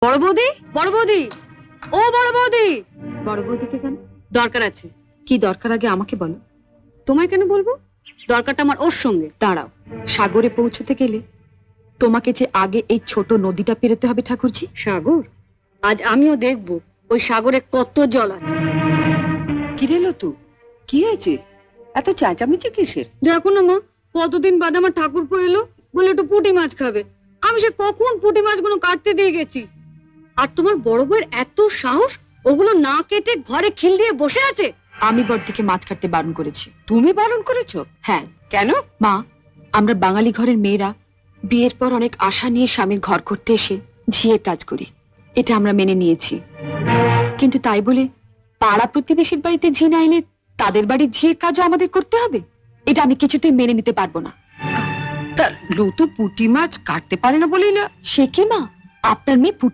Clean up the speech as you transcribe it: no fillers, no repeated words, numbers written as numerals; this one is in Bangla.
বড় বৌদি, বড় বৌদি, ও বড় বৌদি। বড় বৌদিকে কেন? দরকার আছে। কি দরকার আগে আমাকে বলো। তোমায় কেন বলবো? দরকারটা আমার ওর সঙ্গে। দাঁড়াও, সাগরে পৌঁছতে গেলে তোমাকে যে আগে এই ছোট নদীটা পেরোতে হবে ঠাকুরজি। সাগর? আজ আমিও দেখবো ওই সাগরে কত জল আছে। কি রেলো তু? কি হয়েছে? এত চেঁচামেচি কিসের? দেখো না মা, কতদিন বাদে আমার ঠাকুরপো এলো, বলে একটু পুঁটি মাছ খাবে। আমি সে কখন পুঁটি মাছগুলো কাটতে দিয়ে গেছি, আর তোমার বড় বউয়ের এত সাহস, ওগুলো না কেটে ঘরে খিল দিয়ে বসে আছে। আমি বড়দিকে মাছ কাটতে বারণ করেছি। তুমি বারণ করেছো? হ্যাঁ। কেন? মা, আমরা বাঙালি ঘরের মেয়েরা বিয়ের পর অনেক আশা নিয়ে স্বামীর ঘর করতে এসে ঝিয়ের কাজ করি, এটা আমরা মেনে নিয়েছি। কিন্তু তাই বলে পাড়া প্রতিবেশীর বাড়িতে ঝি না এলে তাদের বাড়ির ঝিয়ের কাজও আমাদের করতে হবে? এটা আমি কিছুতেই মেনে নিতে পারবো না। তা লতু পুঁটি মাছ কাটতে পারে না বলেই না? সে কি মা, আপনার মেয়ে